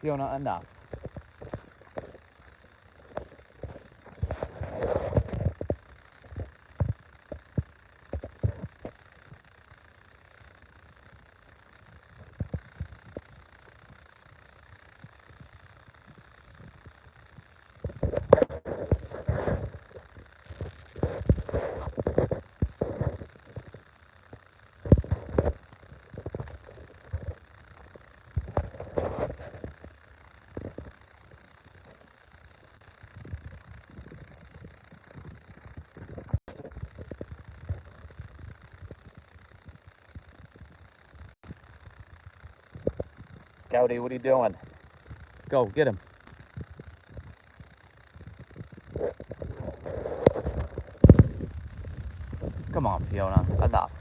Fiona, enough. Scouty, what are you doing? Go, get him. Come on, Fiona, enough.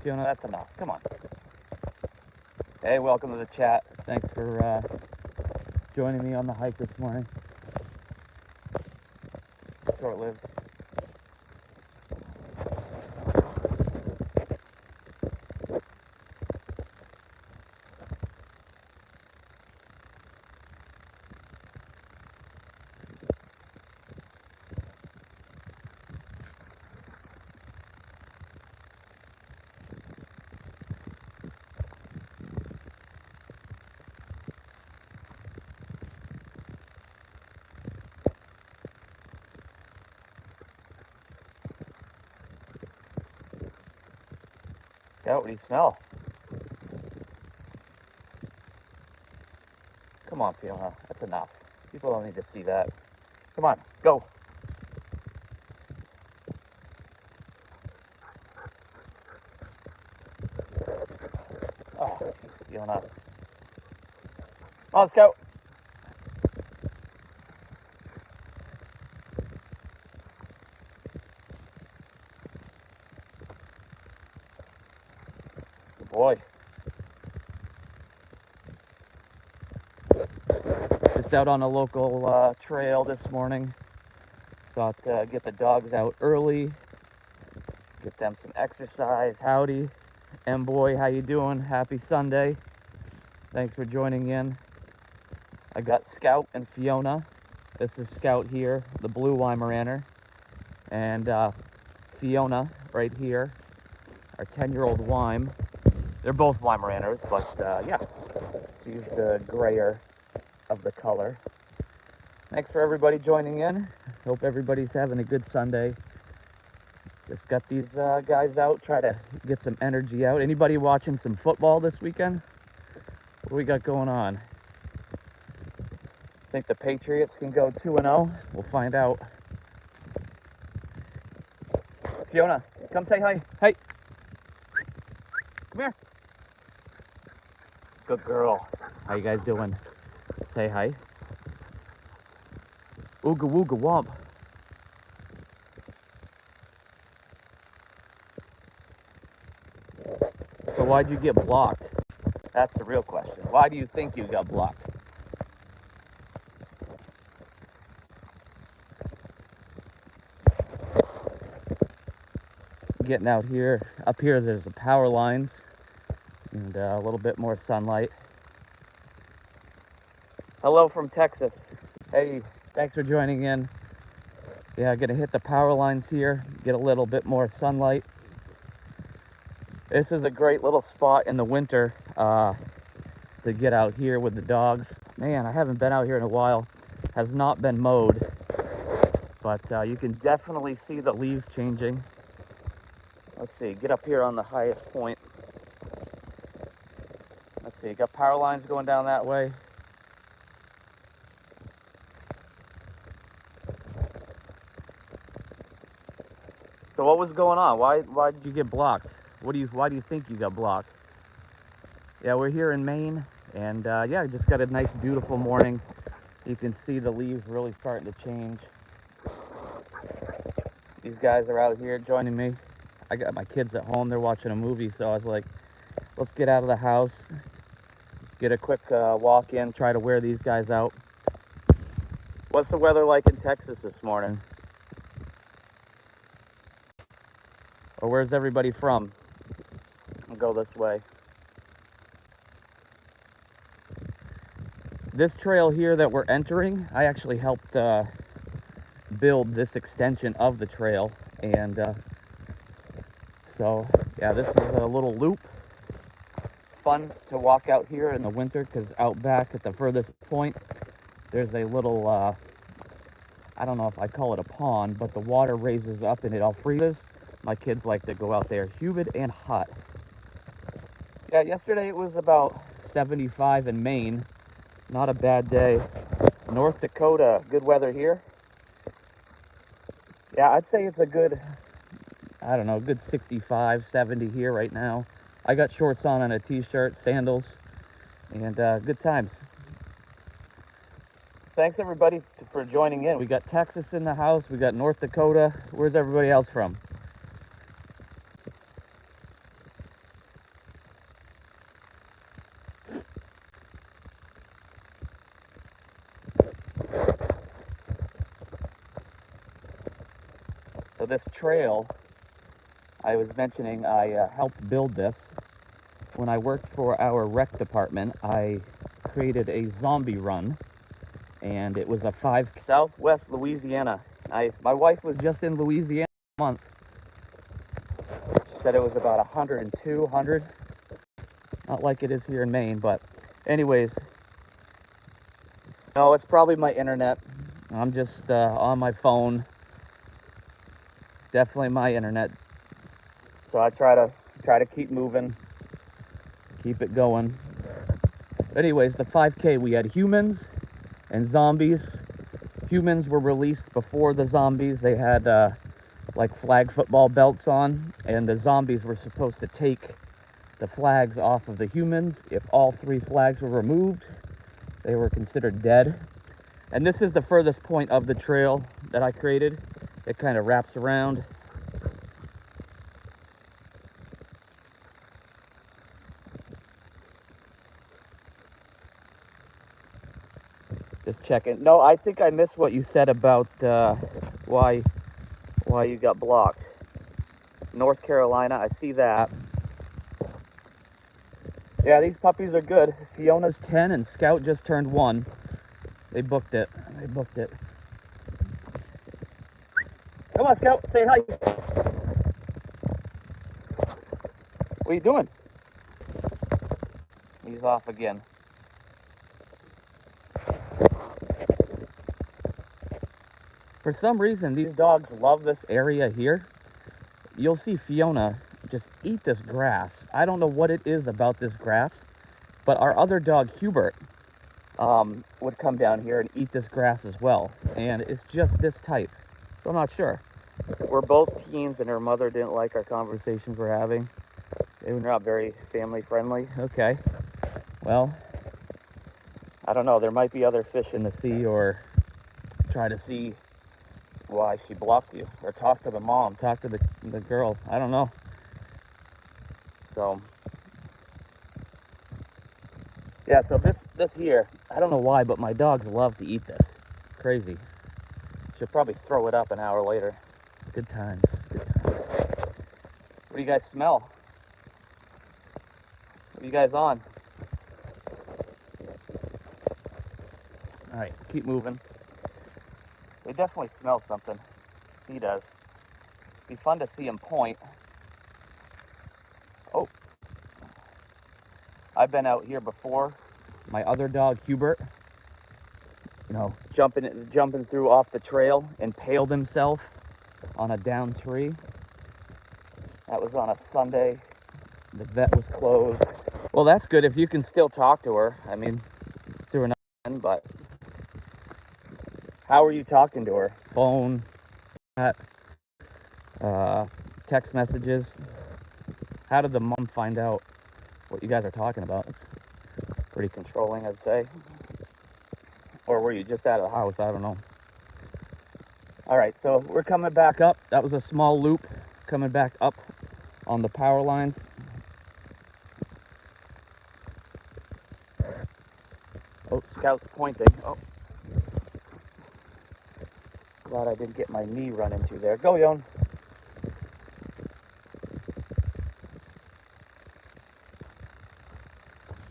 Fiona, that's enough. Come on. Hey, welcome to the chat. Thanks for joining me on the hike this morning. Short-lived. Scout, what do you smell? Come on, Fiona, that's enough. People don't need to see that. Come on, go. Oh, jeez, Fiona. Come on, Scout. Good boy. Just out on a local trail this morning. Thought get the dogs out early, get them some exercise. Howdy, M-boy, how you doing? Happy Sunday. Thanks for joining in. I got Scout and Fiona. This is Scout here, the blue Weimaraner, and Fiona right here, our 10-year-old Weim. They're both Weimaraners, but yeah, she's the grayer of the color. Thanks for everybody joining in. Hope everybody's having a good Sunday. Just got these guys out, try to get some energy out. Anybody watching some football this weekend? What do we got going on? Think the Patriots can go 2-0? We'll find out. Fiona, come say hi. Hey. Come here. Good girl. How you guys doing? Say hi. Ooga wooga womp. So why'd you get blocked? That's the real question. Why do you think you got blocked? Getting out here. Up here there's the power lines and a little bit more sunlight. Hello from Texas. Hey, thanks for joining in. Yeah, gonna hit the power lines here, get a little bit more sunlight. This is a great little spot in the winter to get out here with the dogs. Man, I haven't been out here in a while. Has not been mowed, but you can definitely see the leaves changing. Let's see, get up here on the highest point. Let's see, got power lines going down that way. So what was going on? Why did you get blocked? Why do you think you got blocked? Yeah, we're here in Maine, and yeah, just got a nice, beautiful morning. You can see the leaves really starting to change. These guys are out here joining me. I got my kids at home, they're watching a movie, so I was like, let's get out of the house, get a quick walk in, try to wear these guys out. What's the weather like in Texas this morning? Or where's everybody from? and go this way. This trail here that we're entering, I actually helped build this extension of the trail, and so yeah, this is a little loop. Fun to walk out here in the winter, because out back at the furthest point there's a little I don't know if I call it a pond, but the water raises up and it all freezes. My kids like to go out there, humid and hot. Yeah, yesterday it was about 75 in Maine. Not a bad day. North Dakota, good weather here. Yeah, I'd say it's a good, I don't know, good 65, 70 here right now. I got shorts on and a t-shirt, sandals, and good times. Thanks everybody for joining in. We got Texas in the house, we got North Dakota. Where's everybody else from? So this trail, I was mentioning, I helped build this. When I worked for our rec department, I created a zombie run, and it was a 5 Southwest Louisiana. Nice. My wife was just in Louisiana a month. She said it was about 102, 100. Not like it is here in Maine, but anyways. No, it's probably my internet. I'm just on my phone. Definitely my internet. So I try to keep moving, keep it going. Anyways, the 5K, we had humans and zombies. Humans were released before the zombies. They had like flag football belts on, and the zombies were supposed to take the flags off of the humans. If all 3 flags were removed, they were considered dead. And this is the furthest point of the trail that I created. It kind of wraps around. Just checking. No, I think I missed what you said about why you got blocked. North Carolina, I see that. Yeah, these puppies are good. Fiona's 10 and Scout just turned 1. They booked it. They booked it. Come on, Scout, say hi. What are you doing? He's off again. For some reason, these dogs love this area here. You'll see Fiona just eat this grass. I don't know what it is about this grass, but our other dog, Hubert, would come down here and eat this grass as well. And it's just this type. So I'm not sure. We're both teens, and her mother didn't like our conversations we're having. They were not very family friendly. Okay. Well, I don't know. There might be other fish in the sea, or try to see why she blocked you, or talk to the mom, talk to the girl. I don't know. So yeah, so this here, I don't know why, but my dogs love to eat this. Crazy. She'll probably throw it up an hour later. Good times. Good times. What do you guys smell? What are you guys on? All right, keep moving. They definitely smell something. He does. Be fun to see him point. Oh, I've been out here before. My other dog, Hubert, you know, jumping through off the trail, impaled himself on a downed tree. That was on a Sunday. The vet was closed. Well, that's good if you can still talk to her. I mean, through an but how are you talking to her? Phone, chat, text messages. How did the mom find out what you guys are talking about? It's pretty controlling, I'd say. Or were you just out of the house? I don't know. All right, so we're coming back up. That was a small loop coming back up on the power lines. Oh, Scout's pointing. Oh. Glad I didn't get my knee run into there. Go, Yon.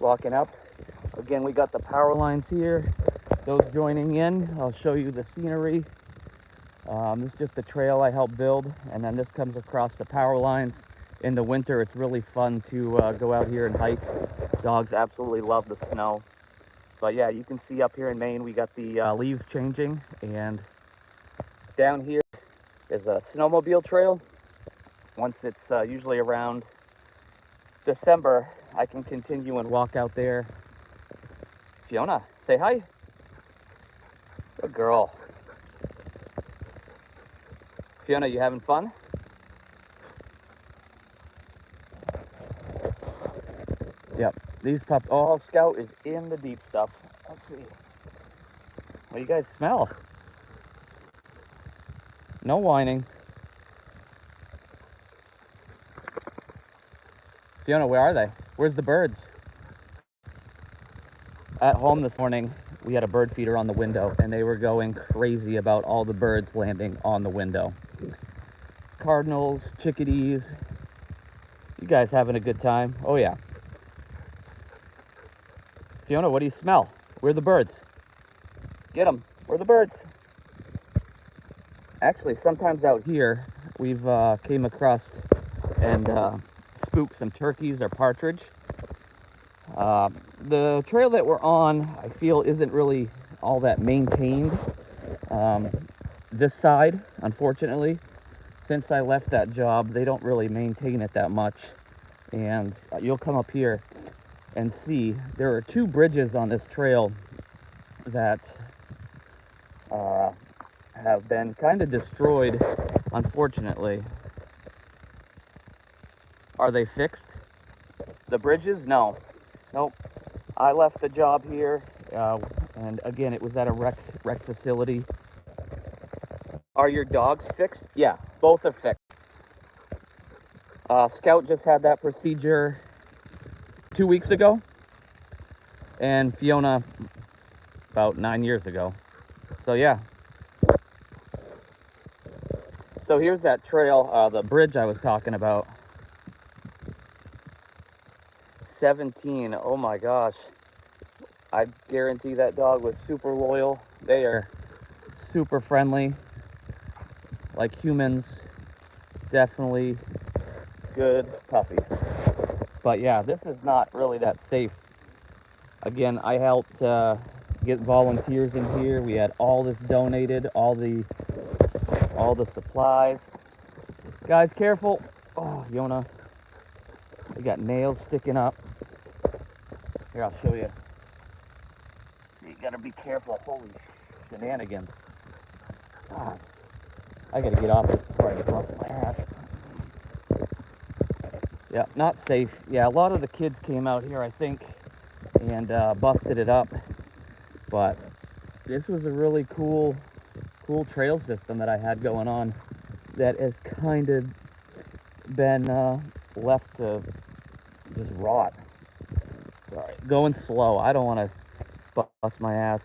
walking up. Again, we got the power lines here. Those joining in, I'll show you the scenery. This is just the trail I helped build, and then this comes across the power lines. In the winter, it's really fun to go out here and hike. Dogs absolutely love the snow. But yeah, you can see up here in Maine, we got the leaves changing, and down here is a snowmobile trail. Once it's usually around December, I can continue and walk out there. Fiona, say hi. Good girl. Fiona, you having fun? Yep, these pups. Oh, Scout is in the deep stuff. Let's see. What do you guys smell? No whining. Fiona, where are they? Where's the birds? At home this morning, we had a bird feeder on the window, and they were going crazy about all the birds landing on the window. Cardinals, chickadees. You guys having a good time? Oh yeah. Fiona, what do you smell? Where are the birds? Get them. Where are the birds? Actually, sometimes out here, we've came across and spooked some turkeys or partridge. The trail that we're on, I feel, isn't really all that maintained. This side, unfortunately, since I left that job, they don't really maintain it that much. And you'll come up here and see there are 2 bridges on this trail that have been kind of destroyed, unfortunately. Are they fixed? The bridges? No. Nope. I left the job here, and again, it was at a rec facility. Are your dogs fixed? Yeah, both are fixed. Scout just had that procedure 2 weeks ago, and Fiona about 9 years ago. So yeah. So here's that trail, the bridge I was talking about. 17, oh my gosh. I guarantee that dog was super loyal. They are super friendly, like humans. Definitely good puppies. But yeah, this is not really that safe. Again, I helped get volunteers in here. We had all this donated, all the supplies. Guys, careful. Oh, Fiona, we got nails sticking up. Here, I'll show you. You gotta be careful. Holy shenanigans. God, I gotta get off this before I bust my ass. Yeah, not safe. Yeah, a lot of the kids came out here, I think, and busted it up. But this was a really cool trail system that I had going on that has kind of been left to just rot. Sorry, going slow. I don't want to bust my ass.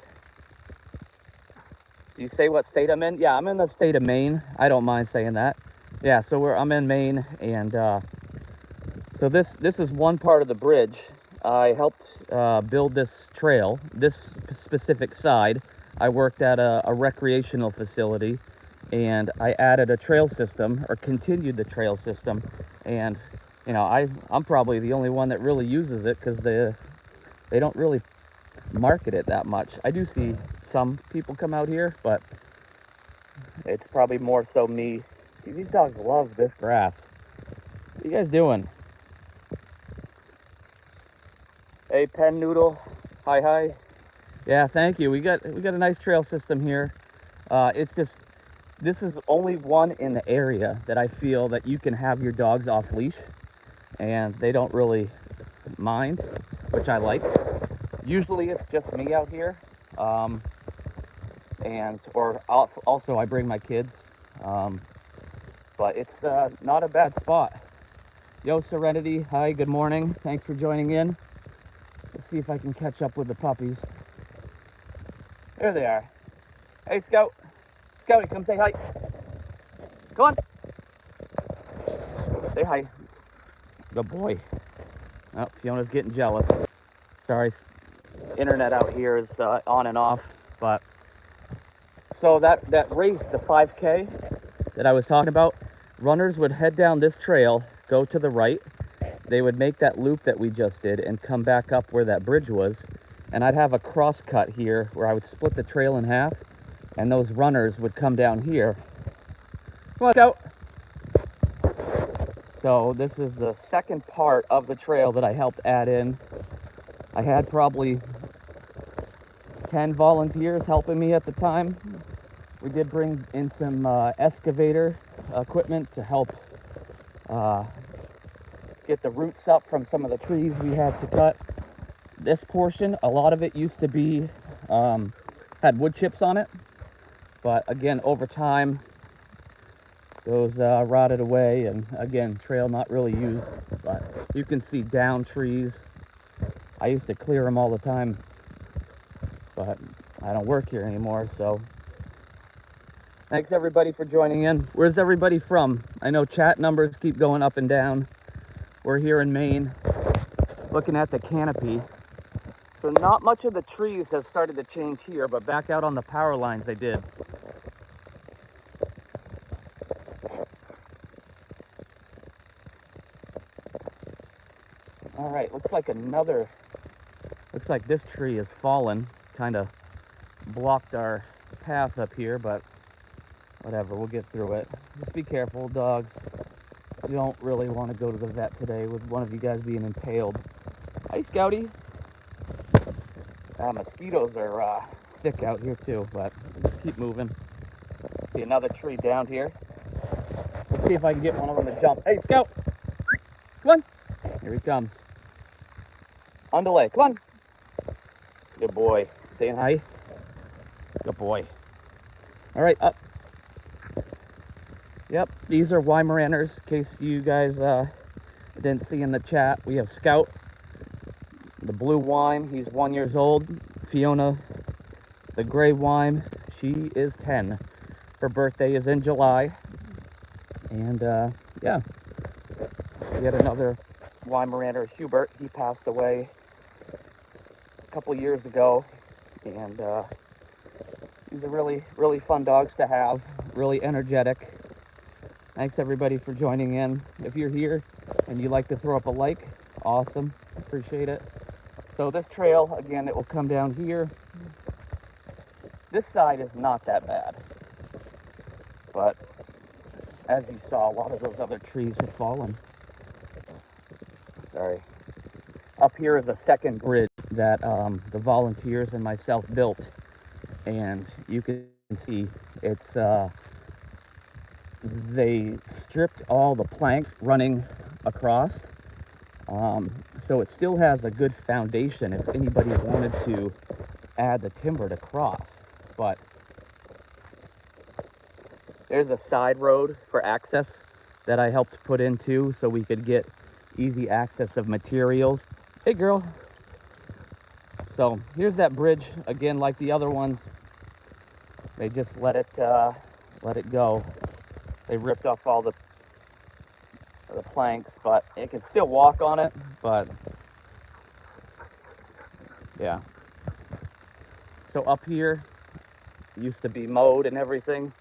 Do you say what state I'm in? Yeah, I'm in the state of Maine. I don't mind saying that. Yeah, so I'm in Maine, and so this is one part of the bridge. I helped build this trail, this specific side. I worked at a recreational facility, and I added a trail system, or continued the trail system. And you know, I'm probably the only one that really uses it, because they don't really market it that much. I do see some people come out here, but it's probably more so me. See, these dogs love this grass. What are you guys doing? Hey, Pen Noodle. Hi, hi. Yeah, thank you. We got a nice trail system here. It's just, this is only one in the area that I feel that you can have your dogs off leash, and they don't really mind, which I like. Usually it's just me out here, or also I bring my kids, but it's not a bad spot. Yo, Serenity, hi, good morning. Thanks for joining in. Let's see if I can catch up with the puppies. There they are. Hey, Scout. Scouty, come say hi. Come on. Say hi. Good boy. Oh, Fiona's getting jealous. Sorry, internet out here is on and off. But so that race, the 5K that I was talking about, runners would head down this trail, go to the right. They would make that loop that we just did and come back up where that bridge was. And I'd have a cross cut here where I would split the trail in half, and those runners would come down here. Come on, Scout. So this is the second part of the trail that I helped add in. I had probably 10 volunteers helping me at the time. We did bring in some excavator equipment to help get the roots up from some of the trees we had to cut. This portion, a lot of it used to be, had wood chips on it. But again, over time, those rotted away, and again, trail not really used. But you can see down trees. I used to clear them all the time, but I don't work here anymore, so thanks everybody for joining in. Where's everybody from? I know chat numbers keep going up and down. We're here in Maine, looking at the canopy. So not much of the trees have started to change here, but back out on the power lines they did. All right, looks like this tree has fallen, kind of blocked our path up here, but whatever, we'll get through it. Just be careful, dogs. You don't really want to go to the vet today with one of you guys being impaled. Hi, Scouty. Mosquitoes are thick out here too, but let's keep moving. See another tree down here. Let's see if I can get one of them to jump. Hey, Scout! Come on! Here he comes. On delay, come on! Good boy. Saying hi? Good boy. All right, up. Yep, these are Weimaraners, in case you guys didn't see in the chat. We have Scout, the blue Weim, he's 1 year old. Fiona, the gray Weim, she is 10. Her birthday is in July. And yeah, we had another Weimaraner, Hubert. He passed away a couple years ago. And these are really, really fun dogs to have, really energetic. Thanks everybody for joining in. If you're here and you like to throw up a like, awesome, appreciate it. So this trail, again, it will come down here. This side is not that bad, but as you saw, a lot of those other trees have fallen. Sorry. Up here is a second bridge that the volunteers and myself built, and you can see it's they stripped all the planks running across, so it still has a good foundation if anybody wanted to add the timber to cross. But there's a side road for access that I helped put in too, so we could get easy access of materials. Hey girl. So here's that bridge again, like the other ones. They just let it go. They ripped off all the planks, but it can still walk on it. But yeah. So up here used to be mowed and everything.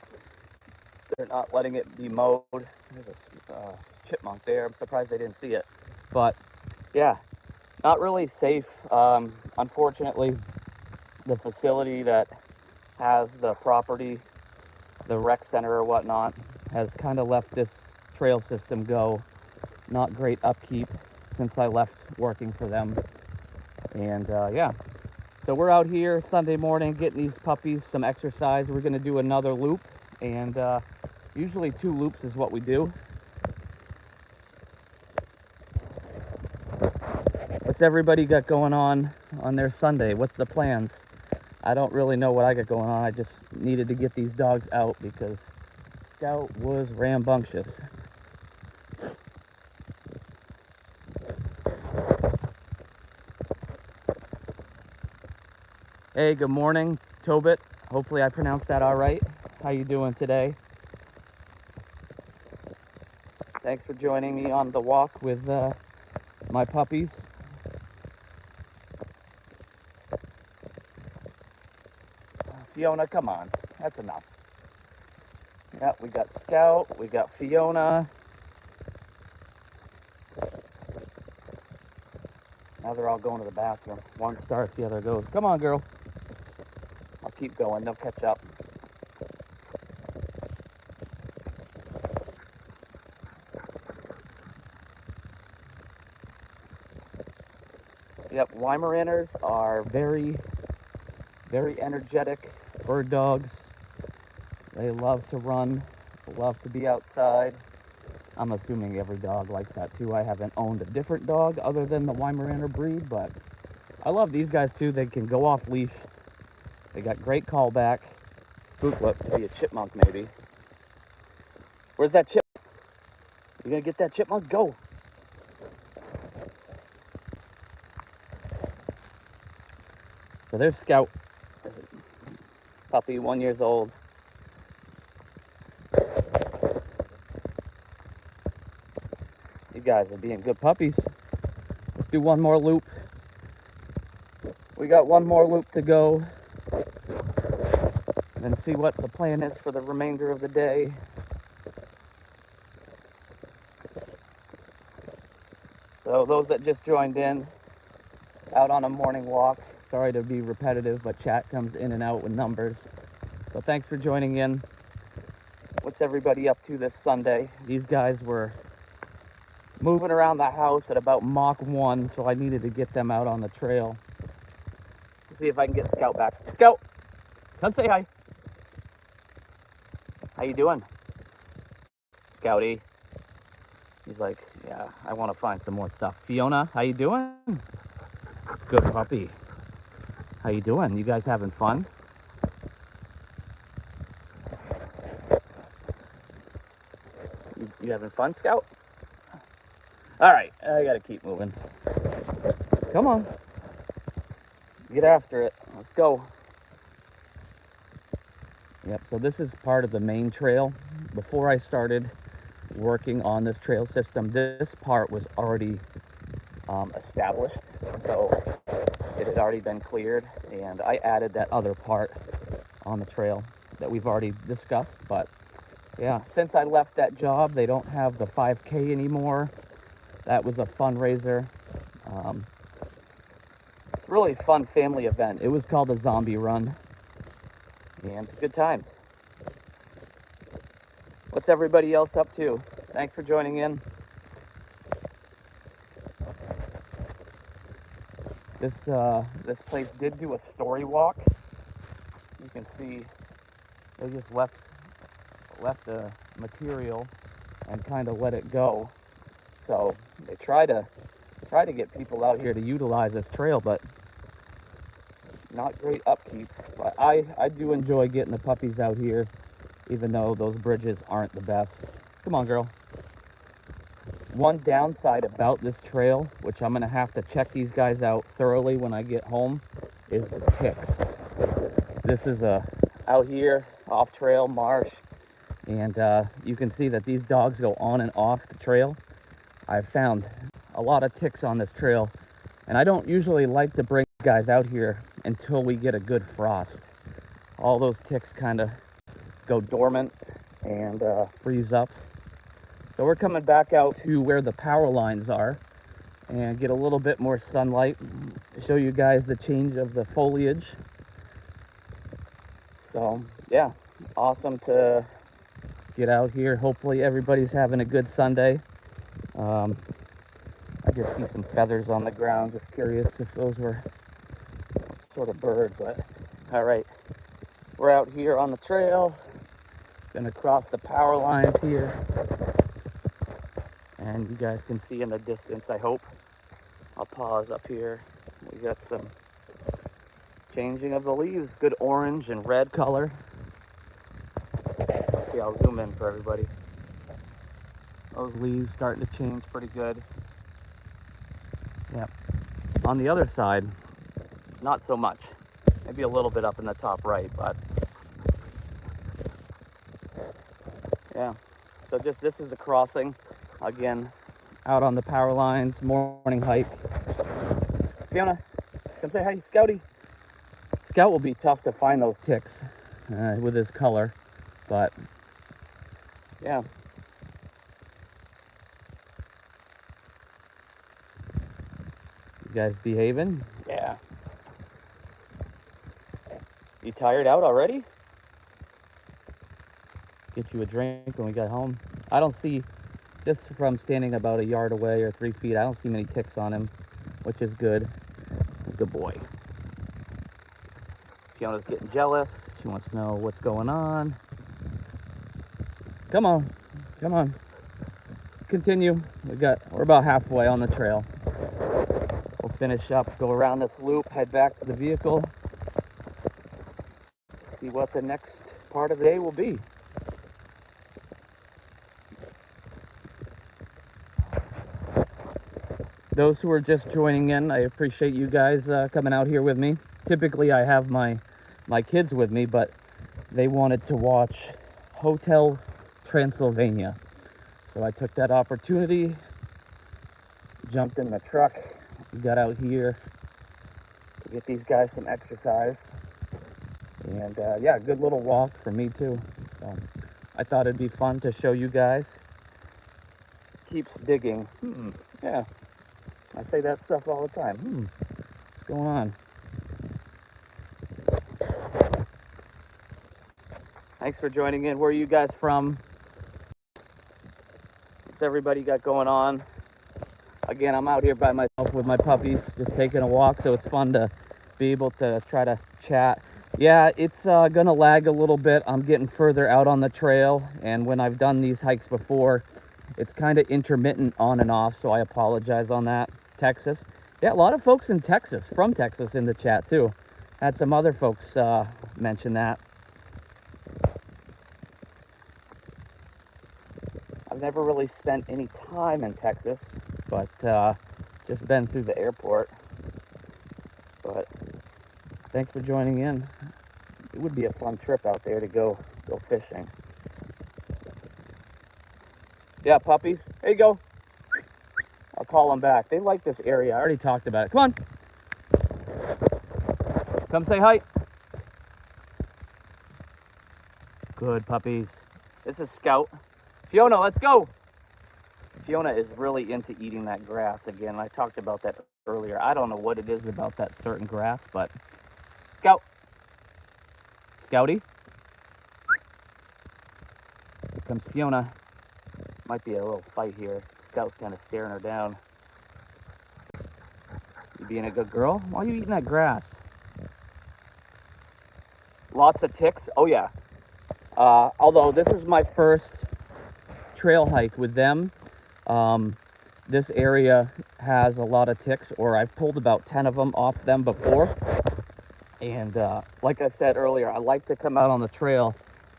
They're not letting it be mowed. There's a chipmunk there. I'm surprised they didn't see it. But yeah, not really safe. Unfortunately, the facility that has the property, the rec center or whatnot, has kind of let this trail system go. Not great upkeep since I left working for them. And yeah, so we're out here Sunday morning getting these puppies some exercise. We're going to do another loop, and usually 2 loops is what we do. What's everybody got going on their Sunday? What's the plans? I don't really know what I got going on. I just needed to get these dogs out because Scout was rambunctious. Hey, good morning, Tobit. Hopefully I pronounced that all right. How you doing today? Thanks for joining me on the walk with my puppies. Fiona, come on. That's enough. Yeah, we got Scout, we got Fiona. Now they're all going to the bathroom. One starts, the other goes. Come on, girl. I'll keep going, they'll catch up. Yep, Weimaraners are very, very energetic bird dogs. They love to run, love to be outside. I'm assuming every dog likes that too. I haven't owned a different dog other than the Weimaraner breed, but I love these guys too. They can go off leash. They got great callback. Spook look to be a chipmunk maybe. Where's that chip? You gonna get that chipmunk? Go. So there's Scout. Puppy, 1 year old. You guys are being good puppies. Let's do one more loop. We got one more loop to go. And see what the plan is for the remainder of the day. So those that just joined in, out on a morning walk. Sorry to be repetitive, but chat comes in and out with numbers. So thanks for joining in. What's everybody up to this Sunday? These guys were moving around the house at about Mach 1, so I needed to get them out on the trail. Let's see if I can get Scout back. Scout, come say hi. How you doing? Scouty. He's like, yeah, I want to find some more stuff. Fiona, how you doing? Good puppy. How you doing? You guys having fun? You having fun, Scout? All right, I gotta keep moving. Come on. Get after it. Let's go. Yep, so this is part of the main trail. Before I started working on this trail system, this part was already established. So it had already been cleared, and I added that other part on the trail that we've already discussed. But yeah, since I left that job, they don't have the 5K anymore. That was a fundraiser. It's really a fun family event. It was called a zombie run, and good times. What's everybody else up to? Thanks for joining in. This place did do a story walk. You can see they just left the material and kind of let it go. So they try to get people out here to utilize this trail, but not great upkeep. But I do enjoy getting the puppies out here, even though those bridges aren't the best. Come on, girl. One downside about this trail, which I'm gonna have to check these guys out thoroughly when I get home, is the ticks. This is out here off trail marsh, and you can see that these dogs go on and off the trail. I've found a lot of ticks on this trail, and I don't usually like to bring guys out here until we get a good frost. All those ticks kind of go dormant and freeze up. So we're coming back out to where the power lines are and get a little bit more sunlight to show you guys the change of the foliage. So yeah, awesome to get out here. Hopefully everybody's having a good Sunday. I just see some feathers on the ground. Just curious if those were what sort of bird, but all right. We're out here on the trail. Gonna cross the power lines here. And you guys can see in the distance, I hope. I'll pause up here. We got some changing of the leaves. Good orange and red color. Let's see, I'll zoom in for everybody. Those leaves starting to change pretty good. Yep. On the other side, not so much. Maybe a little bit up in the top right, but yeah. So just this is the crossing. Again, out on the power lines, morning hike. Fiona, come say hi, Scouty. Scout will be tough to find those ticks with his color, but yeah. You guys behaving? Yeah. You tired out already? Get you a drink when we get home. I don't see, just from standing about a yard away or 3 feet, I don't see many ticks on him, which is good. Good boy. Fiona's getting jealous. She wants to know what's going on. Come on, come on. Continue. We're about halfway on the trail. We'll finish up, go around this loop, head back to the vehicle, see what the next part of the day will be. Those who are just joining in, I appreciate you guys coming out here with me. Typically I have my kids with me, but they wanted to watch Hotel Transylvania. So I took that opportunity, jumped in the truck, got out here to get these guys some exercise. And yeah, good little walk for me too. So I thought it'd be fun to show you guys. Keeps digging. Yeah, I say that stuff all the time. What's going on? Thanks for joining in. Where are you guys from? What's everybody got going on? Again, I'm out here by myself with my puppies, just taking a walk, so it's fun to be able to try to chat. Yeah, it's gonna lag a little bit. I'm getting further out on the trail, and when I've done these hikes before, it's kind of intermittent on and off, so I apologize on that. Texas. Yeah, a lot of folks in Texas, from Texas, in the chat too. Had some other folks mention that. I've never really spent any time in Texas, but just been through the airport. But thanks for joining in. It would be a fun trip out there to go fishing. Yeah, puppies. There you go. I'll call them back. They like this area. I already talked about it. Come on. Come say hi. Good puppies. This is Scout. Fiona, let's go. Fiona is really into eating that grass again. I talked about that earlier. I don't know what it is about that certain grass, but Scout. Scouty. Here comes Fiona. Might be a little fight here. Scout's kind of staring her down. You being a good girl? Why are you eating that grass? Lots of ticks. Oh yeah. Although this is my first trail hike with them, this area has a lot of ticks, or I've pulled about 10 of them off them before. And like I said earlier, I like to come out on the trail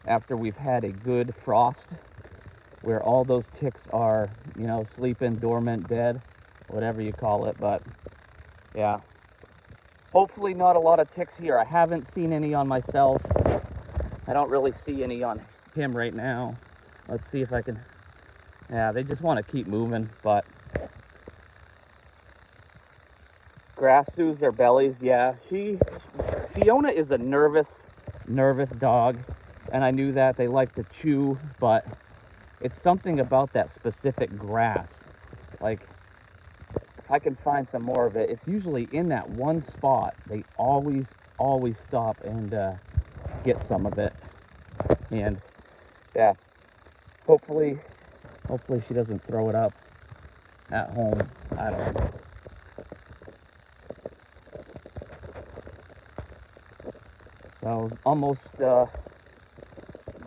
after we've had a good frost, where all those ticks are, you know, sleeping, dormant, dead, whatever you call it. But yeah, hopefully not a lot of ticks here. I haven't seen any on myself. I don't really see any on him right now. Let's see if I can. Yeah, they just want to keep moving, but grass soothes their bellies. Yeah, Fiona is a nervous dog, and I knew that. They like to chew, but it's something about that specific grass. Like, if I can find some more of it, it's usually in that one spot. They always stop and get some of it. And yeah, hopefully she doesn't throw it up at home. I don't know. So almost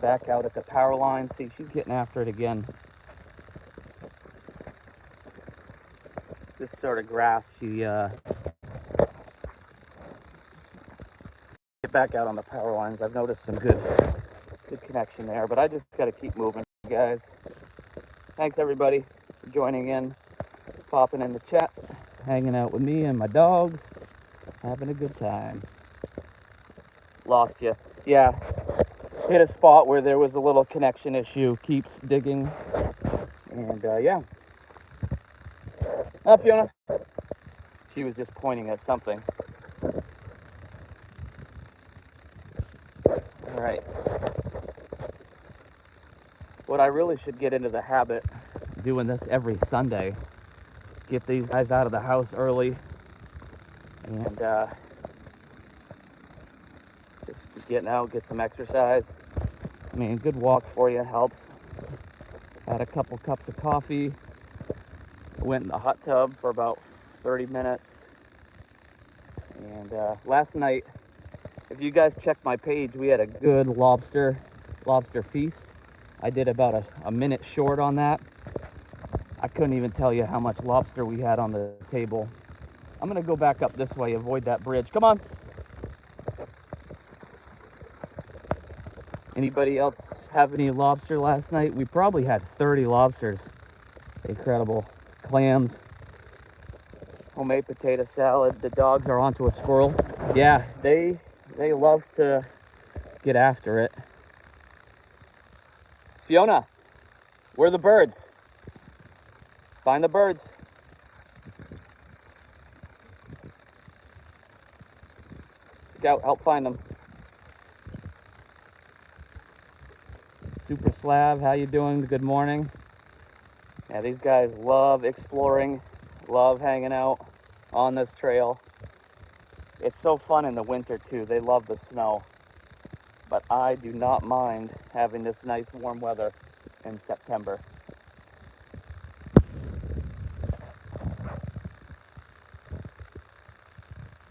back out at the power line. See, she's getting after it again. This sort of grass, she get back out on the power lines. I've noticed some good connection there, but I just got to keep moving, guys. Thanks everybody for joining in, popping in the chat, hanging out with me and my dogs, having a good time. Lost you. Yeah, hit a spot where there was a little connection issue. Keeps digging, and yeah. Oh, Fiona. She was just pointing at something. right. What I really should get into the habit doing this every Sunday. Get these guys out of the house early and just getting out, get some exercise. I mean, good walk for you helps. Had a couple cups of coffee. Went in the hot tub for about 30 minutes. And last night, if you guys check my page, we had a good lobster feast. I did about a minute short on that. I couldn't even tell you how much lobster we had on the table. I'm gonna go back up this way, avoid that bridge. Come on. Anybody else have any lobster last night? We probably had 30 lobsters. Incredible. Clams, homemade potato salad. The dogs are onto a squirrel. Yeah, they love to get after it. Fiona, where are the birds? Find the birds. Scout, help find them. Super Slab, how you doing? Good morning. Yeah, these guys love exploring, love hanging out on this trail. It's so fun in the winter too. They love the snow. But I do not mind having this nice warm weather in September.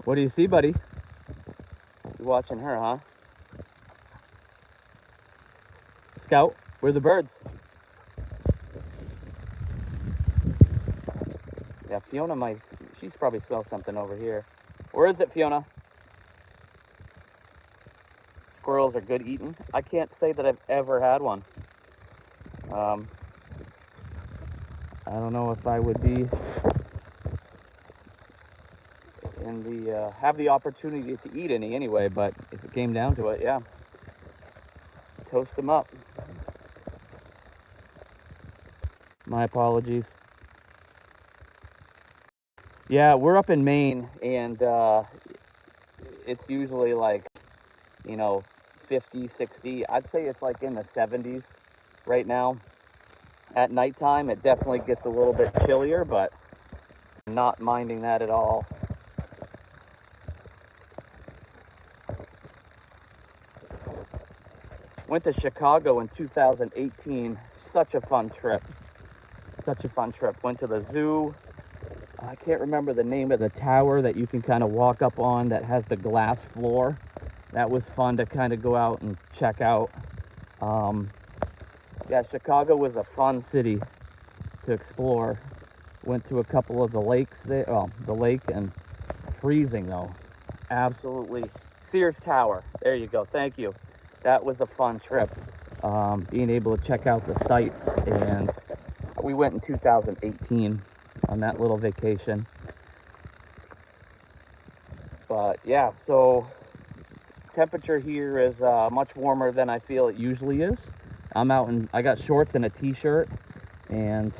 What do you see, buddy? You watching her, huh? Scout, where are the birds? Yeah, Fiona might, she's probably smelled something over here. Where is it, Fiona? Squirrels are good eating. I can't say that I've ever had one. I don't know if I would be in the have the opportunity to eat any anyway, but if it came down to it, yeah, toast them up. My apologies. Yeah, we're up in Maine, and it's usually like, you know, 50, 60. I'd say it's like in the 70s right now. At nighttime, it definitely gets a little bit chillier, but I'm not minding that at all. Went to Chicago in 2018. Such a fun trip. Such a fun trip. Went to the zoo. I can't remember the name of the tower that you can kind of walk up on that has the glass floor. That was fun to kind of go out and check out. Yeah, Chicago was a fun city to explore. Went to a couple of the lakes there. Well, the lake, and freezing though. Absolutely. Sears Tower. There you go. Thank you. That was a fun trip. Being able to check out the sights, and we went in 2018 on that little vacation. But yeah, so temperature here is much warmer than I feel it usually is. I'm out and I got shorts and a t-shirt, and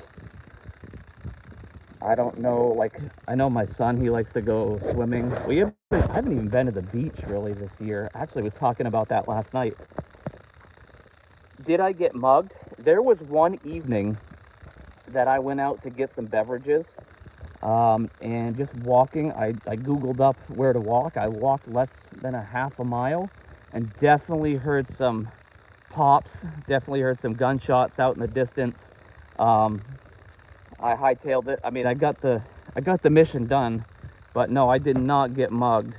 I don't know, like, I know my son, he likes to go swimming. I haven't even been to the beach really this year. Actually, was talking about that last night. Did I get mugged? There was one evening that I went out to get some beverages, and just walking, I Googled up where to walk. I walked less than a half a mile and definitely heard some pops, definitely heard some gunshots out in the distance. I hightailed it. I mean, I got the mission done, but no, I did not get mugged.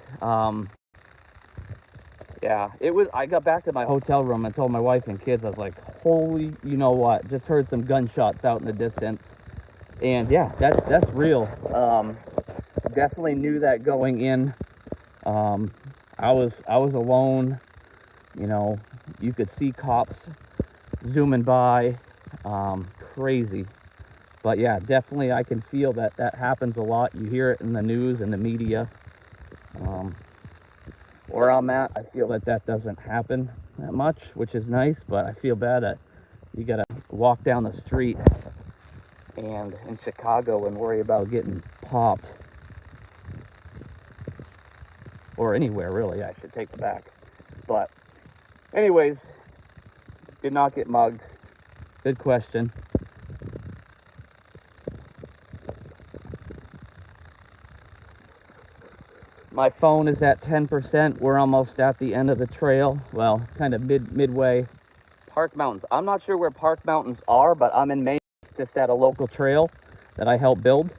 Yeah, I got back to my hotel room and told my wife and kids, I was like, holy, you know what, just heard some gunshots out in the distance. And yeah, that's real. Definitely knew that going in. I was alone, you know, you could see cops zooming by, crazy. But yeah, definitely I can feel that happens a lot. You hear it in the news and the media. Where I'm at, I feel that doesn't happen that much, which is nice, but I feel bad that you gotta walk down the street and in Chicago and worry about getting popped. Or anywhere really, I should take it back. But Anyways, did not get mugged. Good question. My phone is at 10%. We're almost at the end of the trail. Well, kind of midway. Park Mountains. I'm not sure where Park Mountains are, but I'm in Maine, just at a local trail that I helped build.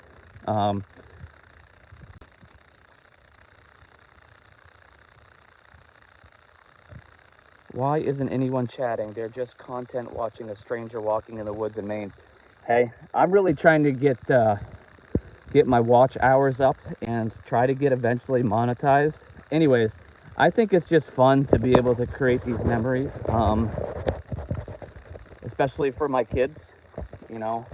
Why isn't anyone chatting? They're just content watching a stranger walking in the woods in Maine. Hey, I'm really trying to get my watch hours up and try to get eventually monetized. Anyways, I think it's just fun to be able to create these memories, especially for my kids. You know,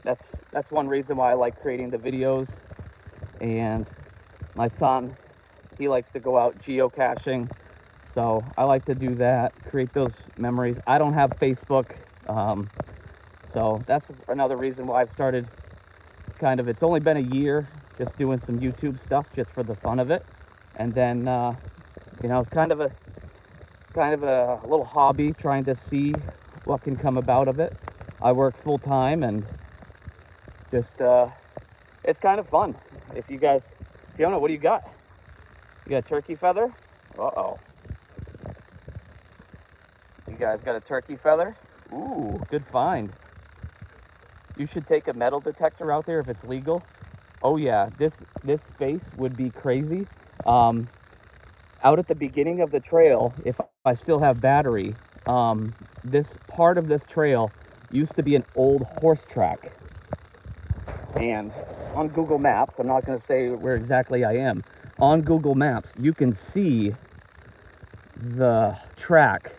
that's one reason why I like creating the videos. And my son, he likes to go out geocaching, so I like to do that, create those memories. I don't have Facebook, so that's another reason why I've started it's only been a year just doing some YouTube stuff just for the fun of it. And then, you know, kind of a little hobby, trying to see what can come about of it. I work full time, and just, it's kind of fun. If you guys, Fiona, what do you got? You got a turkey feather? Uh-oh. You guys got a turkey feather? Ooh, good find. You should take a metal detector out there if it's legal. Oh yeah, this space would be crazy. Out at the beginning of the trail, if I still have battery, this part of this trail used to be an old horse track. And on Google Maps, I'm not going to say where exactly I am. On Google Maps, you can see the track.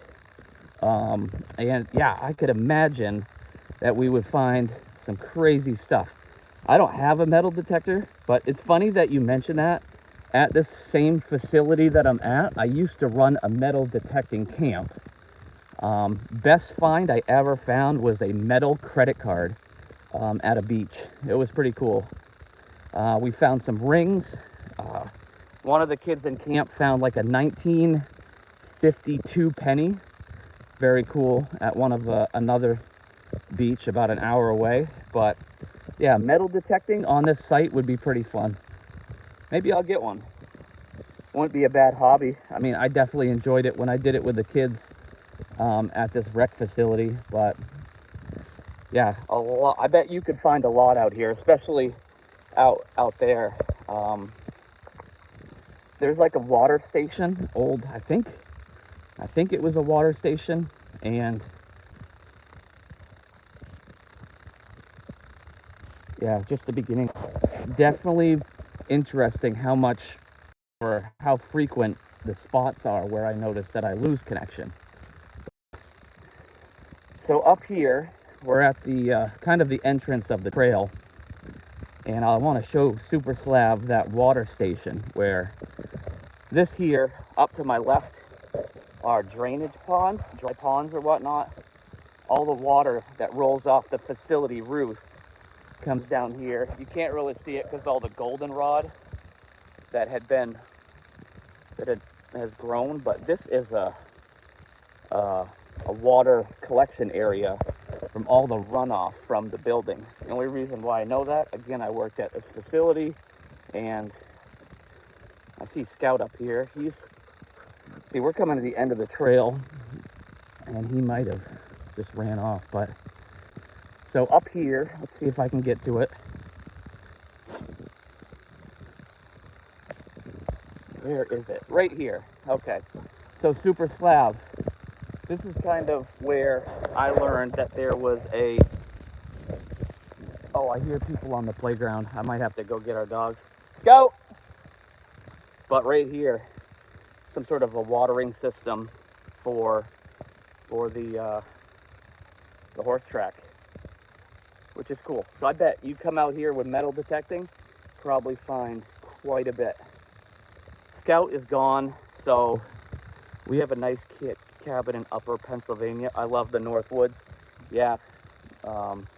And yeah, I could imagine that we would find some crazy stuff. I don't have a metal detector, but it's funny that you mentioned that. At this same facility that I'm at, I used to run a metal detecting camp. Best find I ever found was a metal credit card at a beach. It was pretty cool. We found some rings. One of the kids in camp found like a 1952 penny. Very cool, at one of another beach about an hour away. But yeah, metal detecting on this site would be pretty fun. Maybe I'll get one. Wouldn't be a bad hobby. I mean, I definitely enjoyed it when I did it with the kids at this rec facility. But yeah, a lot. I bet you could find a lot out here, especially out there. There's like a water station, old. I think it was a water station, and yeah, just the beginning. Definitely interesting how much or how frequent the spots are where I notice that I lose connection. So up here, we're at the kind of the entrance of the trail, and I want to show Super Slab that water station, where this here up to my left are drainage ponds, dry ponds or whatnot. All the water that rolls off the facility roof comes down here. You can't really see it because all the goldenrod that has grown, but this is a water collection area from all the runoff from the building. The only reason why I know that, again, I worked at this facility, and I see Scout up here. See, we're coming to the end of the trail, and he might have just ran off. But so up here, let's see if I can get to it. Where is it? Right here. Okay. So Super Slab. This is kind of where I learned that there was a... Oh, I hear people on the playground. I might have to go get our dogs. Scout! But right here, some sort of a watering system for the horse track, which is cool. So I bet you come out here with metal detecting, probably find quite a bit. Scout is gone, so we have a nice cabin in Upper Pennsylvania. I love the North Woods. Yeah,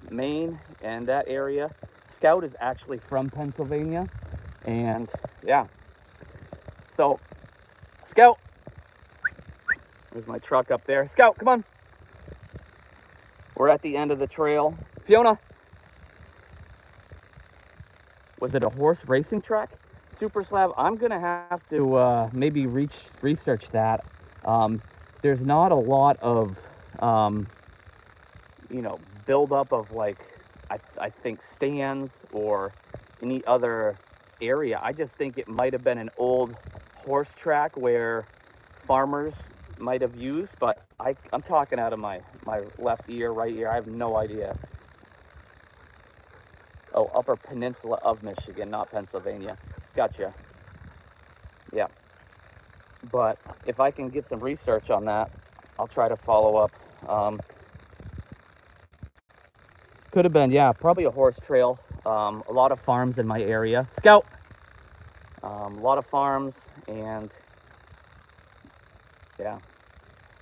Maine and that area. Scout is actually from Pennsylvania, and yeah. So, Scout, There's my truck up there. Scout, come on. We're at the end of the trail. Fiona. Was it a horse racing track? Super slab. I'm gonna have to maybe research that. There's not a lot of you know, buildup of like I think stands or any other area. I just think it might have been an old horse track where farmers might have used, but I'm talking out of my left ear, right ear. I have no idea. Oh, Upper Peninsula of Michigan, not Pennsylvania. Gotcha. Yeah. But if I can get some research on that, I'll try to follow up. Could have been, yeah, probably a horse trail. A lot of farms in my area. Scout! A lot of farms, and yeah.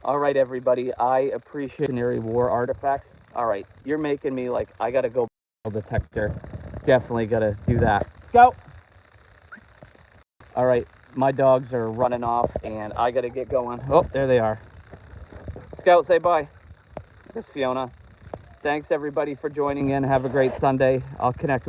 All right, everybody. I appreciate Canary War artifacts. All right, you're making me like, I gotta go detector. Definitely gotta do that. Scout! All right, my dogs are running off, and I gotta get going. Oh, there they are. Scout, say bye. There's Fiona. Thanks, everybody, for joining in. Have a great Sunday. I'll connect with you.